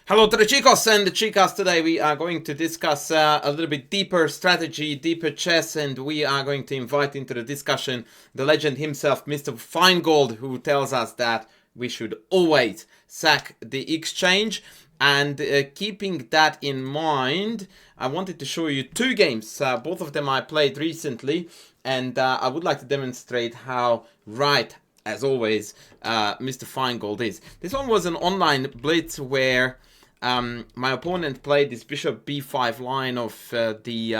Hello to the chicos and the chicas. Today we are going to discuss a little bit deeper strategy, deeper chess, and we are going to invite into the discussion the legend himself, Mr. Feingold, who tells us that we should always sack the exchange. And keeping that in mind, I wanted to show you two games. Both of them I played recently, and I would like to demonstrate how right, as always, Mr. Feingold is. This one was an online blitz where my opponent played this bishop b5 line of the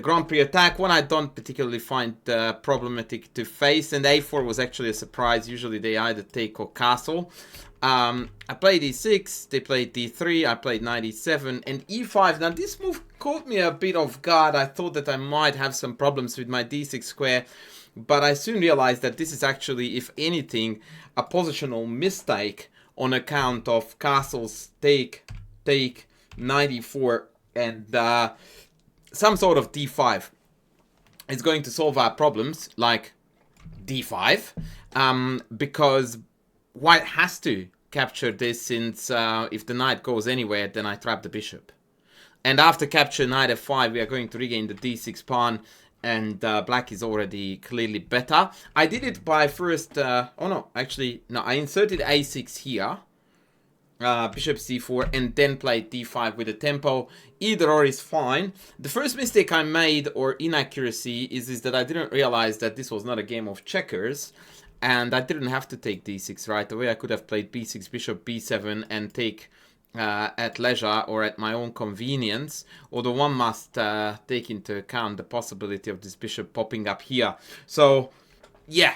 Grand Prix attack, one I don't particularly find problematic to face, and a4 was actually a surprise. Usually they either take or castle. I played e6, they played d3, I played knight e7, and e5. Now this move caught me a bit off guard. I thought that I might have some problems with my d6 square, but I soon realized that this is actually, if anything, a positional mistake on account of castles, take, knight e4, and some sort of d5 is going to solve our problems, like d5, because white has to capture this, since if the knight goes anywhere, then I trap the bishop. And after capture knight f5, we are going to regain the d6 pawn, and black is already clearly better. I did it by first, oh no, actually, no, I inserted a6 here, bishop c4, and then played d5 with a tempo. Either or is fine. The first mistake I made, or inaccuracy, is that I didn't realize that this was not a game of checkers, and I didn't have to take d6 right away. I could have played b6, bishop b7, and take at leisure or at my own convenience, although one must take into account the possibility of this bishop popping up here. So yeah,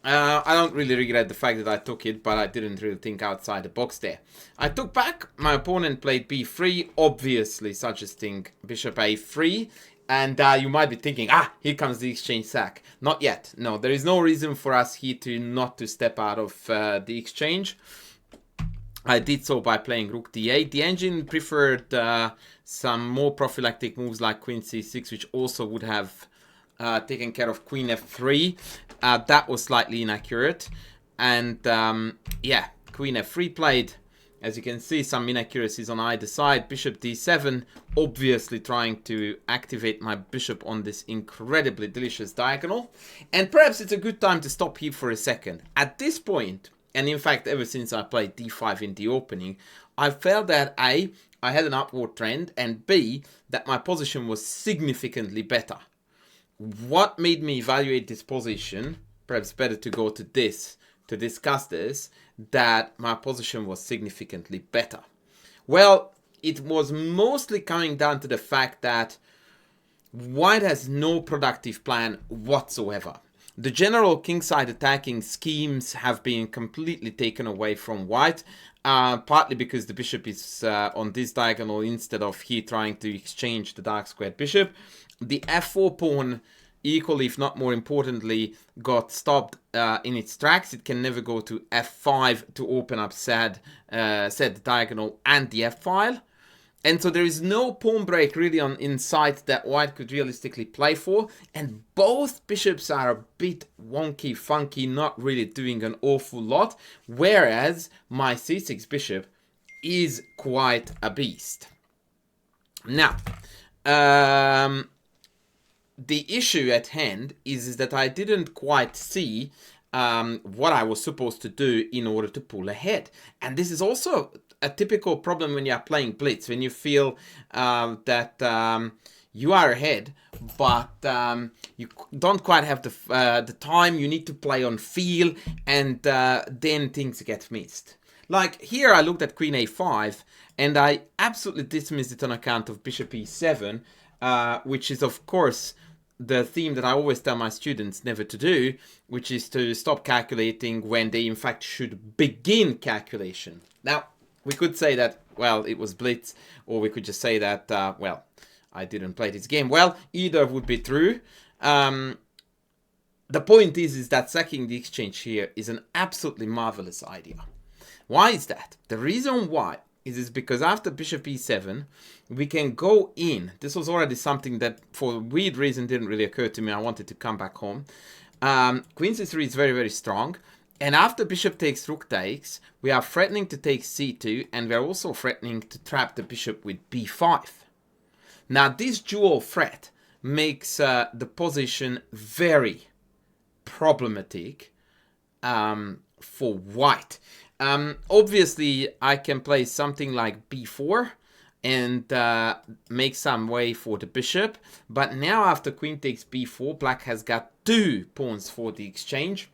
I don't really regret the fact that I took it, but I didn't really think outside the box there. I took back, my opponent played b3, obviously suggesting bishop a3. And you might be thinking, here comes the exchange sack. Not yet. No, there is no reason for us here not to step out of the exchange. I did so by playing rook d8. The engine preferred some more prophylactic moves like queen c6, which also would have taken care of queen f3. That was slightly inaccurate. And yeah, queen f3 played. As you can see, some inaccuracies on either side. Bishop d7, obviously trying to activate my bishop on this incredibly delicious diagonal. And perhaps it's a good time to stop here for a second. At this point, and in fact ever since I played d5 in the opening, I felt that A, I had an upward trend, and B, that my position was significantly better. What made me evaluate this position, perhaps better to go to this, to discuss this, that my position was significantly better? Well, it was mostly coming down to the fact that white has no productive plan whatsoever. The general kingside attacking schemes have been completely taken away from white, partly because the bishop is on this diagonal instead of here trying to exchange the dark squared bishop. The f4 pawn, equally if not more importantly, got stopped in its tracks. It can never go to f5 to open up said diagonal and the f-file. And so there is no pawn break really in sight that white could realistically play for. And both bishops are a bit wonky, funky, not really doing an awful lot. Whereas my c6 bishop is quite a beast. Now, the issue at hand is that I didn't quite see what I was supposed to do in order to pull ahead. And this is also a typical problem when you are playing blitz, when you feel that you are ahead, but you don't quite have the time. You need to play on feel, and then things get missed. Like here, I looked at queen a5, and I absolutely dismissed it on account of bishop e7, which is of course the theme that I always tell my students never to do, which is to stop calculating when they in fact should begin calculation. Now, we could say that, well, it was blitz, or we could just say that, well, I didn't play this game. Well, either would be true. The point is that sacking the exchange here is an absolutely marvelous idea. Why is that? The reason why is because after bishop e7, we can go in. This was already something that, for a weird reason, didn't really occur to me. I wanted to come back home. Queen c3 is very, very strong. And after bishop takes, rook takes, we are threatening to take c2, and we're also threatening to trap the bishop with b5. Now, this dual threat makes the position very problematic for white. Obviously, I can play something like b4 and make some way for the bishop. But now after queen takes b4, black has got 2 pawns for the exchange.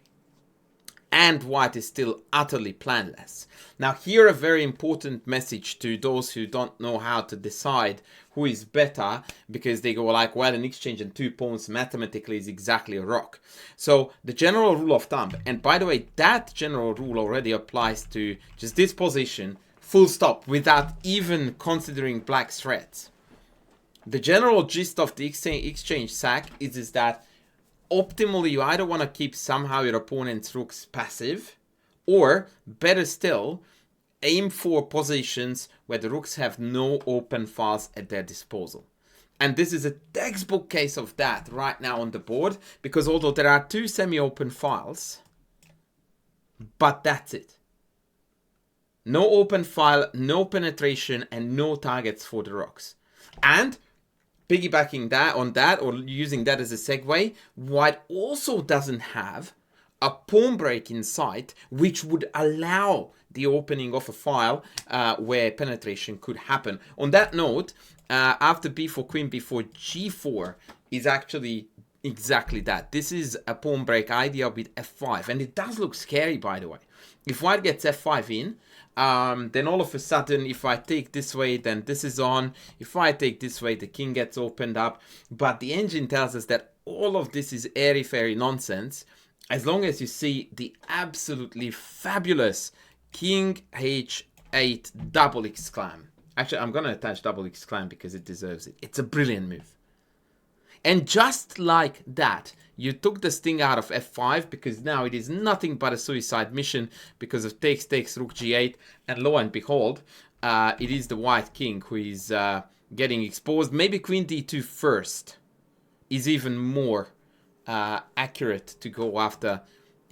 And white is still utterly planless. Now here a very important message to those who don't know how to decide who is better, because they go like, well, an exchange and 2 pawns mathematically is exactly a rock. So the general rule of thumb, and by the way, that general rule already applies to just this position, full stop, without even considering black's threats. The general gist of the exchange sack is that optimally, you either want to keep somehow your opponent's rooks passive, or better still, aim for positions where the rooks have no open files at their disposal. And this is a textbook case of that right now on the board, because although there are 2 semi-open files, but that's it. No open file, no penetration, and no targets for the rooks. And piggybacking that on that, or using that as a segue, white also doesn't have a pawn break in sight, which would allow the opening of a file where penetration could happen. On that note, after b4, queen b4, g4 is actually exactly that. This is a pawn break idea with f5, and it does look scary, by the way. If white gets f5 in, then all of a sudden, if I take this way, then this is on. If I take this way, the king gets opened up. But the engine tells us that all of this is airy-fairy nonsense, as long as you see the absolutely fabulous king h8 double exclam. Actually, I'm going to attach double exclam because it deserves it. It's a brilliant move. And just like that, you took the sting out of f5, because now it is nothing but a suicide mission because of takes, rook g8, and lo and behold, it is the white king who is getting exposed. Maybe queen d2 first is even more accurate to go after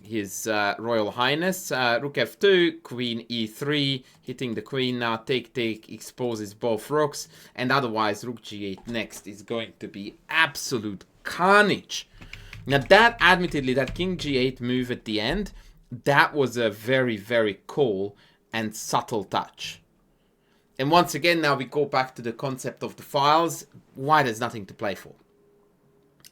his Royal Highness. Rook f2, queen e3, hitting the queen now, take, exposes both rooks, and otherwise rook g8 next is going to be absolute carnage. Now that, admittedly, that king g8 move at the end, that was a very, very cool and subtle touch. And once again, now we go back to the concept of the files. White has nothing to play for.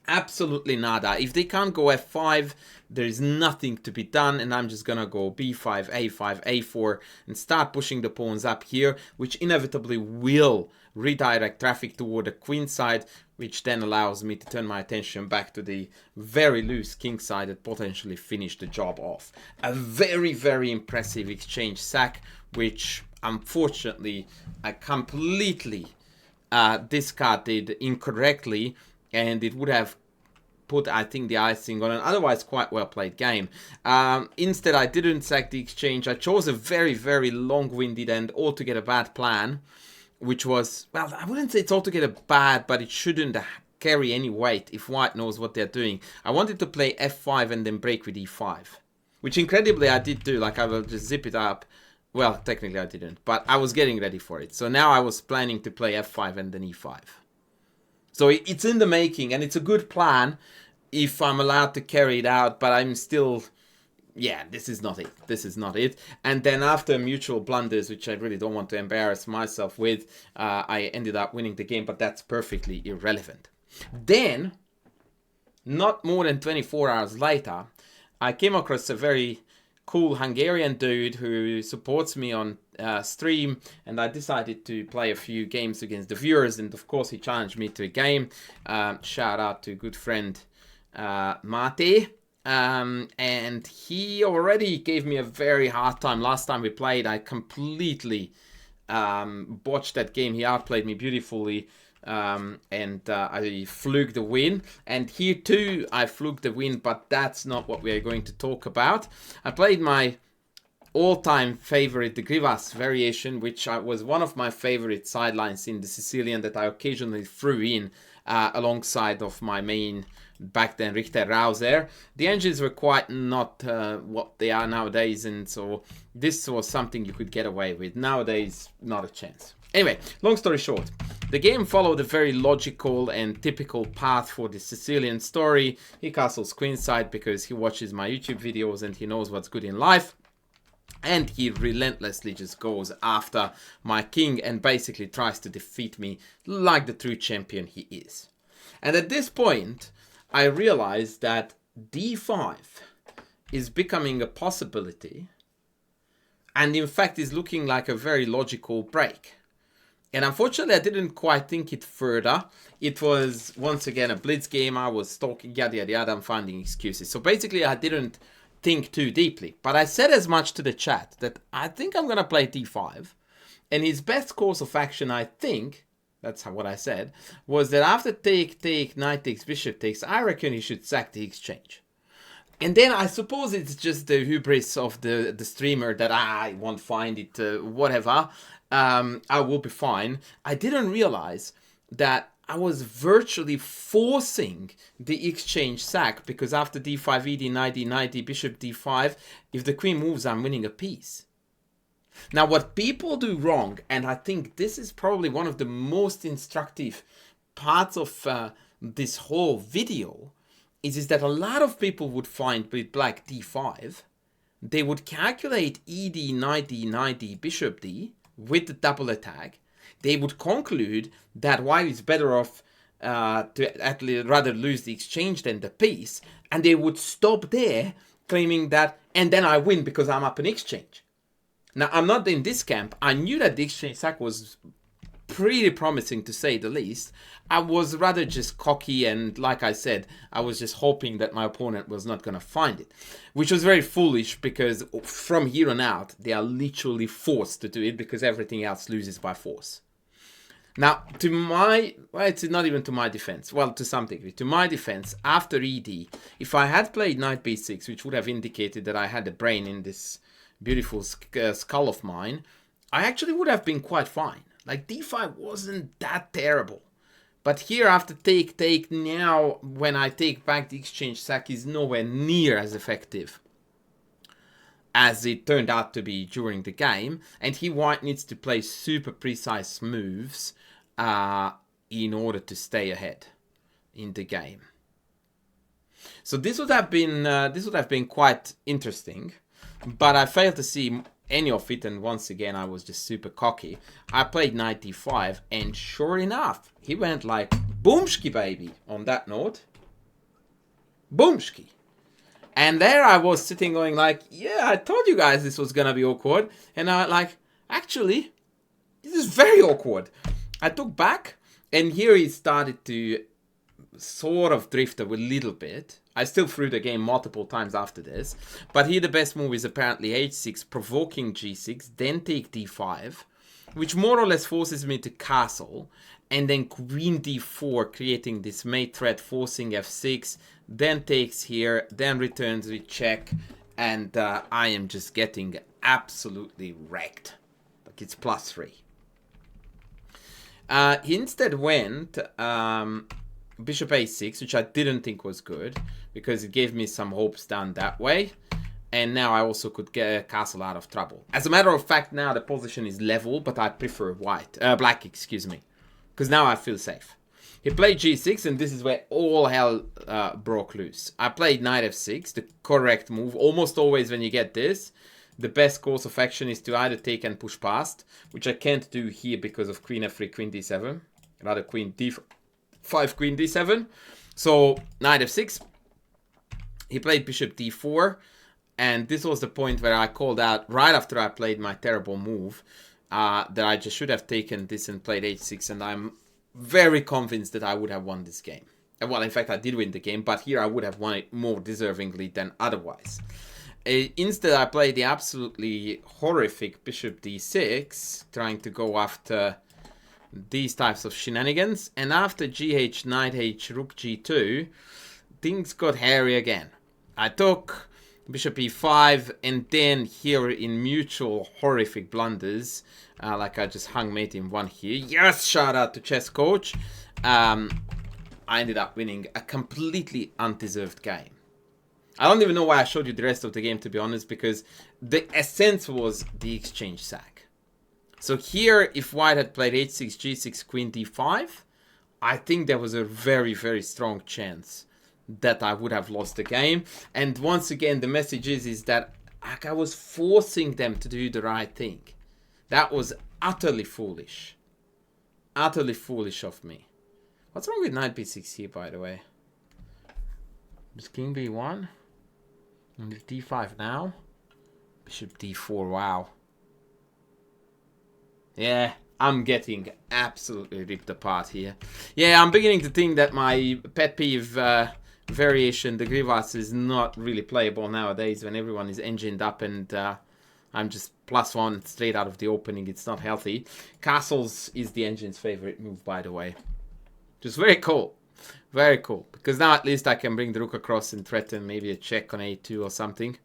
Absolutely nada. If they can't go f5, there is nothing to be done, and I'm just gonna go b5, a5, a4, and start pushing the pawns up here, which inevitably will redirect traffic toward the queen side, which then allows me to turn my attention back to the very loose king side that potentially finished the job off. A very, very impressive exchange sack, which unfortunately I completely discarded incorrectly, and it would have put, I think, the icing on an otherwise quite well played game. Instead, I didn't sack the exchange. I chose a very, very long-winded and altogether bad plan, which was, well, I wouldn't say it's altogether bad, but it shouldn't carry any weight if white knows what they're doing. I wanted to play f5 and then break with e5, which incredibly I did do. Like, I will just zip it up. Well, technically I didn't, but I was getting ready for it. So now I was planning to play f5 and then e5. So it's in the making, and it's a good plan if I'm allowed to carry it out, but I'm still, yeah, this is not it. This is not it. And then after mutual blunders, which I really don't want to embarrass myself with, I ended up winning the game, but that's perfectly irrelevant. Then, not more than 24 hours later, I came across a very cool Hungarian dude who supports me on stream, and I decided to play a few games against the viewers, and of course he challenged me to a game. Shout out to good friend Mate, and he already gave me a very hard time. Last time we played, I completely botched that game. He outplayed me beautifully, and I fluked the win. And here too, I fluked the win, but that's not what we are going to talk about. I played my all-time favorite, the Grivas variation, which was one of my favorite sidelines in the Sicilian that I occasionally threw in alongside of my main back then, Richter Rauser, the engines were quite not what they are nowadays, and so this was something you could get away with. Nowadays, not a chance. Anyway, long story short, the game followed a very logical and typical path for the Sicilian story. He castles queenside because he watches my YouTube videos and he knows what's good in life. And he relentlessly just goes after my king and basically tries to defeat me like the true champion he is. And at this point, I realized that d5 is becoming a possibility, and in fact is looking like a very logical break. And unfortunately, I didn't quite think it further. It was, once again, a blitz game. I was talking, yada, yada, yada. I'm finding excuses. So basically, I didn't think too deeply. But I said as much to the chat that I think I'm going to play d5. And his best course of action, I think, that's what I said, was that after take, knight takes, bishop takes, I reckon he should sack the exchange. And then I suppose it's just the hubris of the streamer that I won't find it, whatever. I will be fine. I didn't realize that I was virtually forcing the exchange sack, because after d5, ed, knight d, knight d, bishop d5, if the queen moves, I'm winning a piece. Now, what people do wrong, and I think this is probably one of the most instructive parts of this whole video, is that a lot of people would find with black d5, they would calculate ed, knight d, bishop d, with the double attack. They would conclude that white is better off to actually rather lose the exchange than the piece, and they would stop there, claiming that, and then I win because I'm up in exchange. Now, I'm not in this camp. I knew that the exchange sack was pretty promising, to say the least. I was rather just cocky, and like I said, I was just hoping that my opponent was not going to find it, which was very foolish, because from here on out, they are literally forced to do it because everything else loses by force. Now, to my, well, it's not even to my defense, well, to some degree, to my defense, after ED, if I had played knight b6, which would have indicated that I had a brain in this beautiful skull of mine, I actually would have been quite fine. Like, d5 wasn't that terrible. But here, after take, now, when I take back the exchange sack, is nowhere near as effective as it turned out to be during the game. And white needs to play super precise moves in order to stay ahead in the game. So this would have been quite interesting, but I failed to see any of it, and once again I was just super cocky. I played knight d5, and sure enough, he went like boomski baby on that note. Boomski. And there I was sitting going like, yeah, I told you guys this was gonna be awkward. And I like, actually, this is very awkward. I took back, and here he started to sort of drift a little bit. I still threw the game multiple times after this. But here the best move is apparently h6, provoking g6, then take d5, which more or less forces me to castle, and then queen d4, creating this mate threat, forcing f6, then takes here, then returns with check, and I am just getting absolutely wrecked. Like, it's +3. He instead went bishop a6, which I didn't think was good, because it gave me some hopes down that way. And now I also could get a castle out of trouble. As a matter of fact, now the position is level, but I prefer black, excuse me, because now I feel safe. He played g6, and this is where all hell broke loose. I played knight f6, the correct move. Almost always when you get this, the best course of action is to either take and push past, which I can't do here because of queen f3, queen d7. Rather queen d5, queen d7. So knight f6. He played bishop d4. And this was the point where I called out, right after I played my terrible move, that I just should have taken this and played h6. And I'm very convinced that I would have won this game. Well, in fact, I did win the game, but here I would have won it more deservingly than otherwise. Instead, I played the absolutely horrific bishop d6, trying to go after these types of shenanigans. And after gh, knight h, rook g2, things got hairy again. I took bishop e5, and then here in mutual horrific blunders, like I just hung mate in one here. Yes, shout out to Chess Coach. I ended up winning a completely undeserved game. I don't even know why I showed you the rest of the game, to be honest, because the essence was the exchange sack. So here, if white had played h6, g6, queen d5, I think there was a very, very strong chance that I would have lost the game. And once again, the message is that I was forcing them to do the right thing. That was utterly foolish. Utterly foolish of me. What's wrong with knight b6 here, by the way? Is king b1? And d5 now? Bishop d4, wow. Yeah, I'm getting absolutely ripped apart here. Yeah, I'm beginning to think that my pet peeve variation, the Grivas, is not really playable nowadays when everyone is engined up and I'm just +1 straight out of the opening. It's not healthy. Castles is the engine's favorite move, by the way. Just very cool. Very cool. Because now at least I can bring the rook across and threaten maybe a check on a2 or something.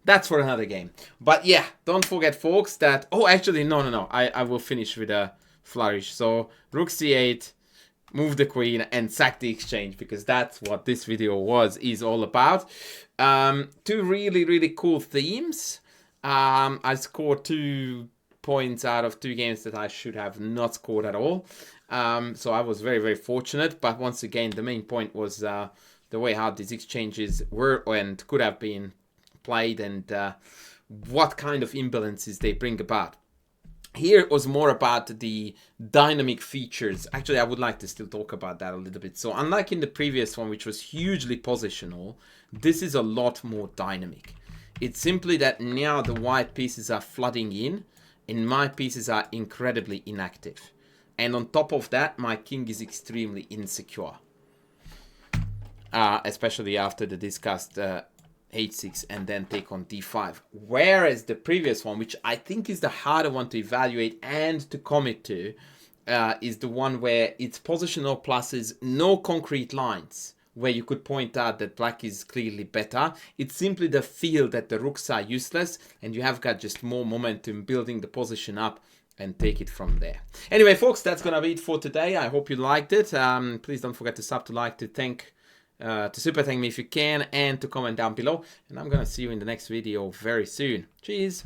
That's for another game. But yeah, don't forget, folks, that... Oh, actually, no. I will finish with a flourish. So, rook c8, move the queen, and sack the exchange. Because that's what this video is all about. Two really, really cool themes. I scored 2 points out of 2 games that I should have not scored at all. So I was very, very fortunate. But once again, the main point was the way how these exchanges were and could have been played and what kind of imbalances they bring about. Here it was more about the dynamic features. Actually, I would like to still talk about that a little bit. So unlike in the previous one, which was hugely positional, this is a lot more dynamic. It's simply that now the white pieces are flooding in and my pieces are incredibly inactive. And on top of that, my king is extremely insecure. Especially after the discussed h6 and then take on d5. Whereas the previous one, which I think is the harder one to evaluate and to commit to, is the one where it's positional pluses, no concrete lines where you could point out that black is clearly better. It's simply the feel that the rooks are useless and you have got just more momentum building the position up and take it from there. Anyway, folks, that's gonna be it for today. I hope you liked it. Please don't forget to sub, to like, to super thank me if you can, and to comment down below. And I'm gonna see you in the next video very soon. Cheers.